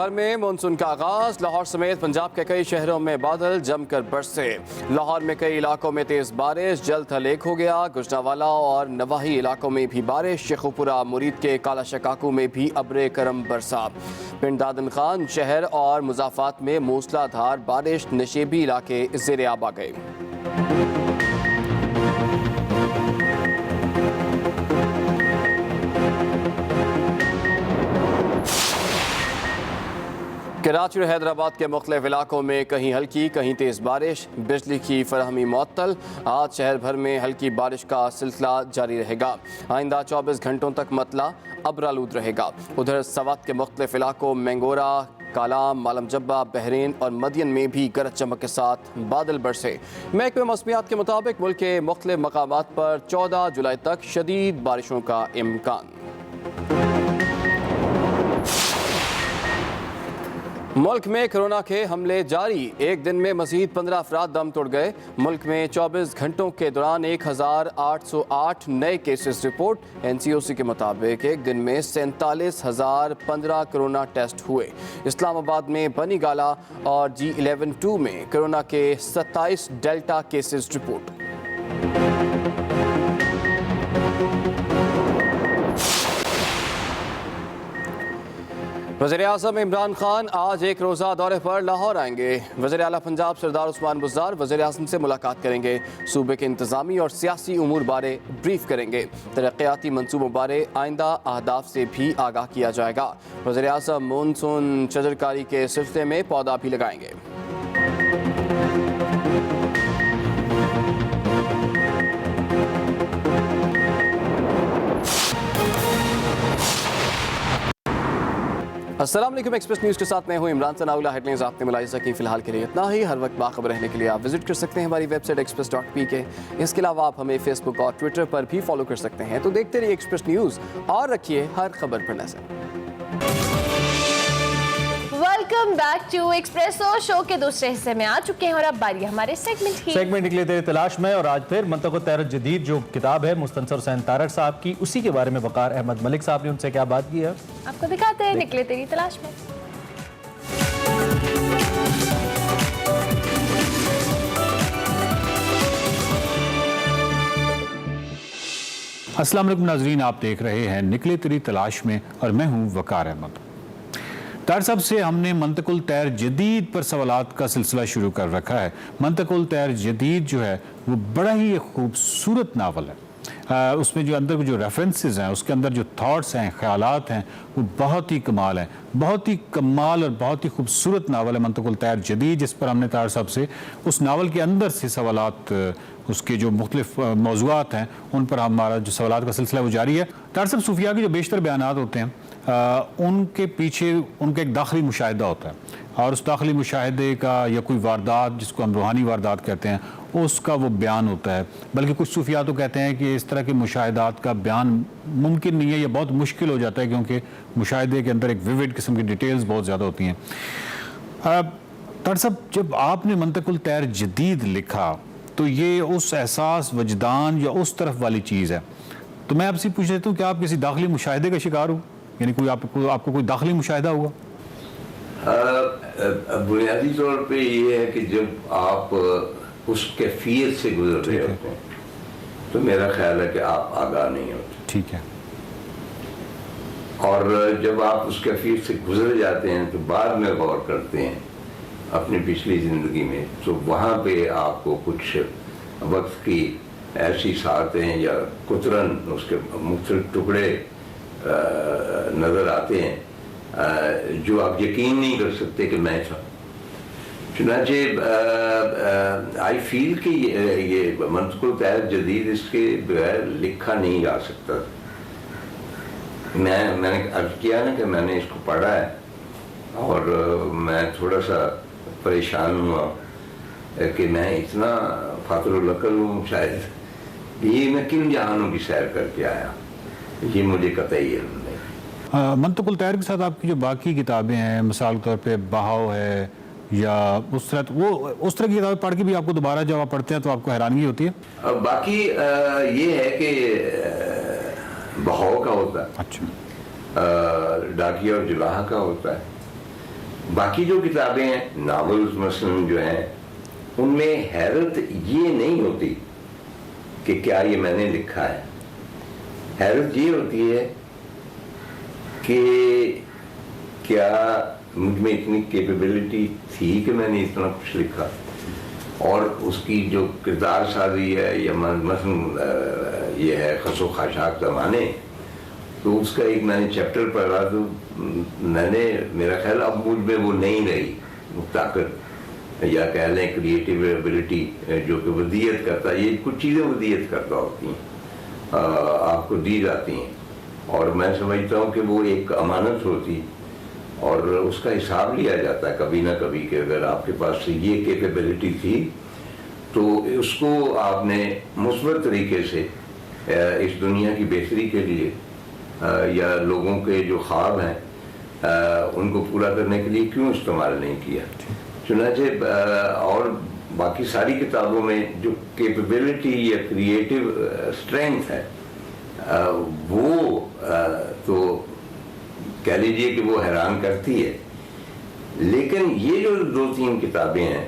بھر میں مانسون کا آغاز، لاہور سمیت پنجاب کے کئی شہروں میں بادل جم کر برسے۔ لاہور میں کئی علاقوں میں تیز بارش، جل تھل ایک ہو گیا۔ گجرانوالہ اور نواحی علاقوں میں بھی بارش، شیخوپورہ مرید کے کالا شکاکو میں بھی ابر کرم برسا۔ پنڈ دادن خان شہر اور مضافات میں موسلا دھار بارش، نشیبی علاقے زیر آب آ گئے۔ کراچی اور حیدرآباد کے مختلف علاقوں میں کہیں ہلکی کہیں تیز بارش، بجلی کی فراہمی معطل۔ آج شہر بھر میں ہلکی بارش کا سلسلہ جاری رہے گا۔ آئندہ 24 گھنٹوں تک مطلع ابرآلود رہے گا۔ ادھر سوات کے مختلف علاقوں مینگورہ، کالام، مالم جبہ، بحرین اور مدین میں بھی گرج چمک کے ساتھ بادل برسے۔ محکمہ موسمیات کے مطابق ملک کے مختلف مقامات پر 14 جولائی تک شدید بارشوں کا امکان۔ ملک میں کرونا کے حملے جاری، ایک دن میں مزید 15 افراد دم توڑ گئے۔ ملک میں 24 گھنٹوں کے دوران 1808 نئے کیسز رپورٹ۔ NCOC کے مطابق ایک دن میں 47,015 کرونا ٹیسٹ ہوئے۔ اسلام آباد میں بنی گالہ اور G11-2 میں کرونا کے 27 ڈیلٹا کیسز رپورٹ۔ وزیر اعظم عمران خان آج ایک روزہ دورے پر لاہور آئیں گے۔ وزیر اعلیٰ پنجاب سردار عثمان بزدار وزیر اعظم سے ملاقات کریں گے۔ صوبے کے انتظامی اور سیاسی امور بارے بریف کریں گے۔ ترقیاتی منصوبوں بارے آئندہ اہداف سے بھی آگاہ کیا جائے گا۔ وزیر اعظم مونسون شجرکاری کے سلسلے میں پودا بھی لگائیں گے۔ السلام علیکم، ایکسپریس نیوز کے ساتھ میں ہوں عمران ثناءاللہ۔ ہیڈ لائنز آپ نے ملاحظہ کی، فی الحال کے لیے اتنا ہی۔ ہر وقت باخبر رہنے کے لیے آپ وزٹ کر سکتے ہیں ہماری ویب سائٹ express.pk۔ اس کے علاوہ آپ ہمیں فیس بک اور ٹویٹر پر بھی فالو کر سکتے ہیں۔ تو دیکھتے رہیے ایکسپریس نیوز اور رکھیے ہر خبر پر نظر۔ ویلکم بیک ٹو ایکسپریسو، شو کے دوسرے حصے میں آ چکے ہیں اور اب باری ہمارے سیگمنٹ نکلے تیرے تلاش میں، اور آج پھر منطق تیر جدید جو کتاب ہے مستنصر حسین تارڑ صاحب کی، اسی کے بارے میں وقار احمد ملک صاحب نے ان سے کیا بات کی ہے آپ کو دکھاتے ہیں نکلے تیری تلاش میں۔ السلام علیکم ناظرین، آپ دیکھ رہے ہیں نکلے تیری تلاش میں اور میں ہوں وقار احمد۔ تارڑ صاحب سے ہم نے منطق الطیر جدید پر سوالات کا سلسلہ شروع کر رکھا ہے۔ منطق الطیر جدید جو ہے وہ بڑا ہی خوبصورت ناول ہے۔ اس میں جو اندر جو ریفرنسز ہیں، اس کے اندر جو تھاٹس ہیں، خیالات ہیں، وہ بہت ہی کمال ہیں۔ بہت ہی کمال اور بہت ہی خوبصورت ناول ہے منطق الطیر جدید، جس پر ہم نے تارڑ صاحب سے اس ناول کے اندر سے سوالات، اس کے جو مختلف موضوعات ہیں ان پر ہمارا جو سوالات کا سلسلہ وہ جاری ہے۔ تارڑ صاحب صوفیاء کے جو بیشتر بیانات ہوتے ہیں ان کے پیچھے ان کا ایک داخلی مشاہدہ ہوتا ہے، اور اس داخلی مشاہدے کا یا کوئی واردات جس کو ہم روحانی واردات کہتے ہیں اس کا وہ بیان ہوتا ہے۔ بلکہ کچھ صوفیاء تو کہتے ہیں کہ اس طرح کے مشاہدات کا بیان ممکن نہیں ہے یا بہت مشکل ہو جاتا ہے، کیونکہ مشاہدے کے اندر ایک ویوڈ قسم کی ڈیٹیلز بہت زیادہ ہوتی ہیں۔ تارڑ صاحب، جب آپ نے منطق الطیر جدید لکھا تو یہ اس احساس، وجدان یا اس طرف والی چیز ہے، تو میں آپ سے پوچھ لیتا ہوں کہ آپ کسی داخلی مشاہدے کا شکار ہو، یعنی کوئی آپ کو کوئی داخلی مشاہدہ ہوا؟ بنیادی طور پہ یہ ہے کہ جب آپ اس کیفیت سے گزر رہے ہوتے ہیں تو میرا خیال ہے کہ آپ آگاہ نہیں ہوتے۔ ٹھیک ہے۔ اور جب آپ اس کیفیت سے گزر جاتے ہیں تو بعد میں غور کرتے ہیں اپنی پچھلی زندگی میں، تو وہاں پہ آپ کو کچھ وقت کی ایسی ساعتیں یا قطرن اس کے مختلف ٹکڑے نظر آتے ہیں جو آپ یقین نہیں کر سکتے کہ میں تھا۔ چنانچہ آئی فیل کہ یہ منطق الطیر جدید اس کے بغیر لکھا نہیں جا سکتا۔ میں نے عرض کیا نا کہ میں نے اس کو پڑھا ہے اور میں تھوڑا سا پریشان ہوا کہ میں اتنا فاطر العقل ہوں، شاید یہ میں کن جہانوں کی سیر کر کے آیا، یہ مجھے قطعی علم نہیں۔ منطق الطیر کے ساتھ آپ کی جو باقی کتابیں ہیں، مثال کے طور پہ بہاؤ ہے یا اس طرح کی کتابیں پڑھ کے بھی آپ کو دوبارہ جب آپ پڑھتے ہیں تو آپ کو حیرانگی ہوتی ہے؟ باقی یہ ہے کہ بہاؤ کا ہوتا ہے، اچھا، ڈاکیہ اور جلاہا کا ہوتا ہے، باقی جو کتابیں ہیں ناولز مثلاً جو ہیں ان میں حیرت یہ نہیں ہوتی کہ کیا یہ میں نے لکھا ہے، حیرت یہ ہوتی ہے کہ کیا مجھ میں اتنی کیپیبلٹی تھی کہ میں نے اتنا کچھ لکھا، اور اس کی جو کردار سازی ہے یا مثلا یہ ہے خس و خاشاک زمانے، تو اس کا ایک میں نے چیپٹر پڑھا تو میں نے میرا خیال اب مجھ میں وہ نہیں رہی وہ طاقت یا کہہ لیں کریٹیو ایبلٹی جو کہ ودیت کرتا ہے، یہ کچھ چیزیں ودیت کرتا ہوتی ہیں آپ کو دی جاتی ہیں، اور میں سمجھتا ہوں کہ وہ ایک امانت ہوتی اور اس کا حساب لیا جاتا ہے کبھی نہ کبھی کہ اگر آپ کے پاس یہ کیپیبلٹی تھی تو اس کو آپ نے مثبت طریقے سے اس دنیا کی بہتری کے لیے یا لوگوں کے جو خواب ہیں ان کو پورا کرنے کے لیے کیوں استعمال نہیں کیا۔ چنانچہ اور باقی ساری کتابوں میں جو کیپیبلٹی یا کریٹیو اسٹرینتھ ہے وہ تو کہہ لیجئے کہ وہ حیران کرتی ہے، لیکن یہ جو 2-3 کتابیں ہیں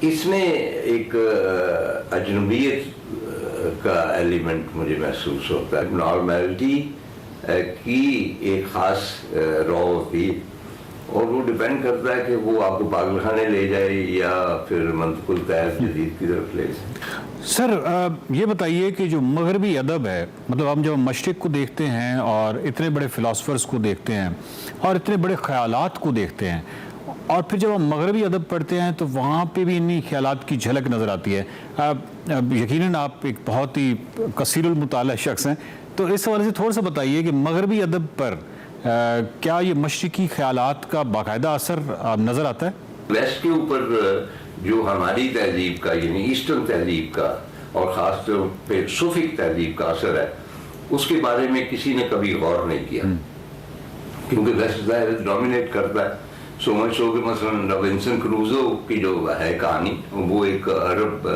اس میں ایک اجنبیت کا ایلیمنٹ مجھے محسوس ہوتا ہے، نارملٹی کی ایک خاص رو ہوتی، اور وہ ڈیپینڈ کرتا ہے کہ وہ آپ کو پاگل خانے لے جائے یا پھر منطق الطیر جدید کی طرف لے جائے۔ سر یہ بتائیے کہ جو مغربی ادب ہے، مطلب ہم جب مشرق کو دیکھتے ہیں اور اتنے بڑے فلاسفرز کو دیکھتے ہیں اور اتنے بڑے خیالات کو دیکھتے ہیں، اور پھر جب ہم مغربی ادب پڑھتے ہیں تو وہاں پہ بھی انہی خیالات کی جھلک نظر آتی ہے۔ یقیناً آپ ایک بہت ہی کثیر المطالعہ شخص ہیں، تو اس حوالے سے تھوڑا سا بتائیے کہ مغربی ادب پر کیا یہ مشرقی خیالات کا باقاعدہ اثر نظر آتا ہے؟ ویسٹ کے اوپر جو ہماری تہذیب کا یعنی ایسٹرن تہذیب کا اور خاص طور پہ صوفک تہذیب کا اثر ہے، اس کے بارے میں کسی نے کبھی غور نہیں کیا، کیونکہ ویسٹ ظاہر ڈومینیٹ کرتا ہے، سو مچ سو کہ مثلا رابنسن کروزو کی جو ہے کہانی، وہ ایک عرب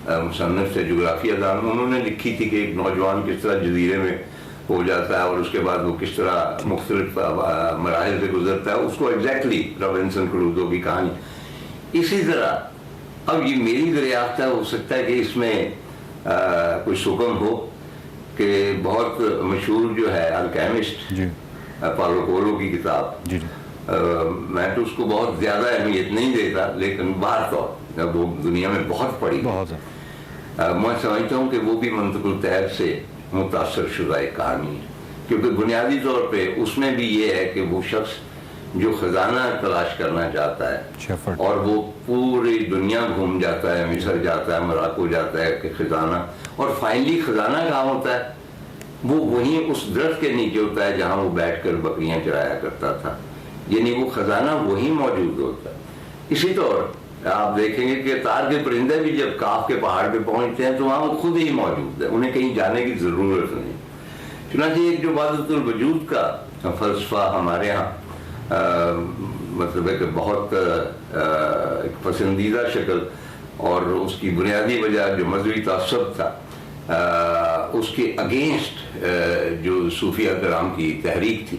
مصنف سے جغرافیہ دان، انہوں نے لکھی تھی کہ ایک نوجوان کس طرح جزیرے میں ہو جاتا ہے اور اس کے بعد وہ کس طرح مختلف مراحل سے گزرتا ہے، اس کو ایگزیکٹلی رابنسن کروزو کی کہانی۔ اسی طرح اب یہ میری دریافت ہے، ہو سکتا ہے کہ اس میں کوئی سکم ہو کہ بہت مشہور جو ہے الکیمسٹ پالو کوئلو کی کتاب، میں تو اس کو بہت زیادہ اہمیت نہیں دیتا، لیکن باہر طور وہ دنیا میں بہت پڑی، میں سمجھتا ہوں کہ وہ بھی منطق الطیر سے متاثر شدہ ایک کہانی ہے، کیونکہ بنیادی طور پہ اس میں بھی یہ ہے کہ وہ شخص جو خزانہ تلاش کرنا چاہتا ہے اور وہ پوری دنیا گھوم جاتا ہے، مصر جاتا ہے، مراکو جاتا ہے کہ خزانہ، اور فائنلی خزانہ کہاں ہوتا ہے؟ وہ وہیں اس درخت کے نیچے ہوتا ہے جہاں وہ بیٹھ کر بکریاں چرایا کرتا تھا، یعنی وہ خزانہ وہیں موجود ہوتا ہے۔ اسی طور آپ دیکھیں گے کہ تار کے پرندے بھی جب کاف کے پہاڑ پہ پہنچتے ہیں تو وہاں وہ خود ہی موجود ہے، انہیں کہیں جانے کی ضرورت نہیں۔ چنانچہ ایک جو وحدت الوجود کا فلسفہ ہمارے ہاں مطلب ہے کہ بہت ایک پسندیدہ شکل، اور اس کی بنیادی وجہ جو مذہبی تعصب تھا اس کے اگینسٹ جو صوفیہ کرام کی تحریک تھی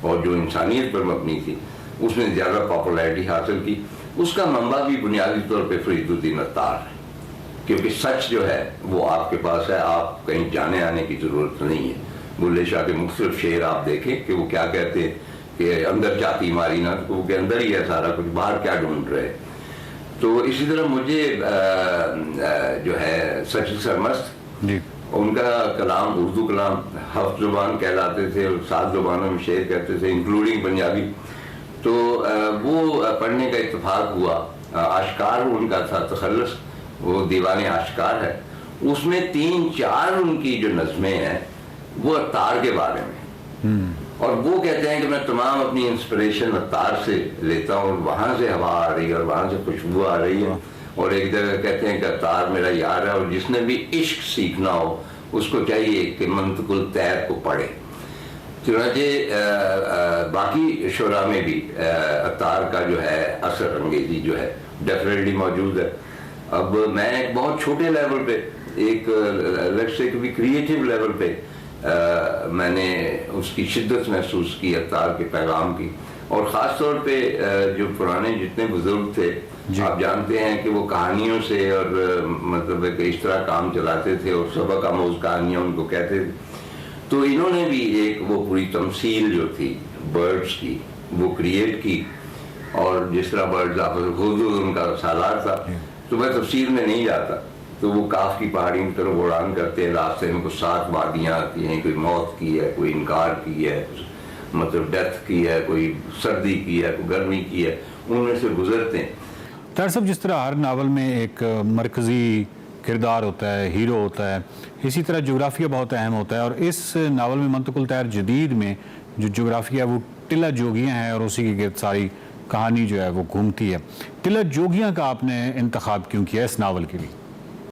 اور جو انسانیت پر مبنی تھی، اس نے زیادہ پاپولیرٹی حاصل کی۔ اس کا منبع بھی بنیادی طور پہ فرید الدین عطار ہے، کیونکہ سچ جو ہے وہ آپ کے پاس ہے، آپ کہیں جانے آنے کی ضرورت نہیں ہے۔ بلے شاہ کے مختلف شعر آپ دیکھیں کہ وہ کیا کہتے ہیں کہ اندر چاتی ماری نہ، تو وہ کہ اندر ہی ہے سارا کچھ، باہر کیا ڈھونڈ رہے۔ تو اسی طرح مجھے جو ہے سچل سرمست، ان کا کلام اردو کلام 7 زبان کہلاتے تھے اور 7 زبانوں میں شعر کہتے تھے انکلوڈنگ پنجابی، تو وہ پڑھنے کا اتفاق ہوا۔ آشکار ان کا تھا تخلص، وہ دیوان آشکار ہے، اس میں 3-4 ان کی جو نظمیں ہیں وہ عطار کے بارے میں، اور وہ کہتے ہیں کہ میں تمام اپنی انسپریشن عطار سے لیتا ہوں، اور وہاں سے ہوا آ رہی ہے اور وہاں سے خوشبو آ رہی ہے، اور ایک جگہ کہتے ہیں کہ عطار میرا یار ہے، اور جس نے بھی عشق سیکھنا ہو اس کو چاہیے کہ منطق الطیر کو پڑھے۔ چنانچہ باقی شعراء میں بھی عطار کا جو ہے اثر انگیزی جو ہے ڈیفینیٹلی موجود ہے۔ اب میں ایک بہت چھوٹے لیول پہ، ایک لیٹس سے بھی کریٹیو لیول پہ میں نے اس کی شدت محسوس کی عطار کے پیغام کی۔ اور خاص طور پہ جو پرانے جتنے بزرگ تھے آپ جانتے ہیں کہ وہ کہانیوں سے اور مطلب کہ اس طرح کام چلاتے تھے اور سبق آموز کہانیاں ان کو کہتے تھے. تو انہوں نے بھی ایک وہ پوری تمثیل جو تھی برڈز کی وہ کریٹ کی, اور جس طرح برڈز آپس میں ان کا سالار تھا. تو میں تفصیل میں نہیں جاتا. تو وہ کاف کی پہاڑی کی طرف اڑان کرتے ہیں, راستے میں کچھ 7 وادیاں آتی ہیں, کوئی موت کی ہے, کوئی انکار کی ہے, مطلب ڈیتھ کی ہے, کوئی سردی کی ہے, کوئی گرمی کی ہے, ان میں سے گزرتے ہیں. طاہر صاحب, جس طرح ہر ناول میں ایک مرکزی کردار ہوتا ہے, ہیرو ہوتا ہے, اسی طرح جغرافیہ بہت اہم ہوتا ہے, اور اس ناول میں منطق الطیر جدید میں جو جغرافیہ وہ ٹلہ جوگیاں ہیں اور اسی کے گرد ساری کہانی جو ہے وہ گھومتی ہے. ٹلہ جوگیاں کا آپ نے انتخاب کیوں کیا اس ناول کے لیے؟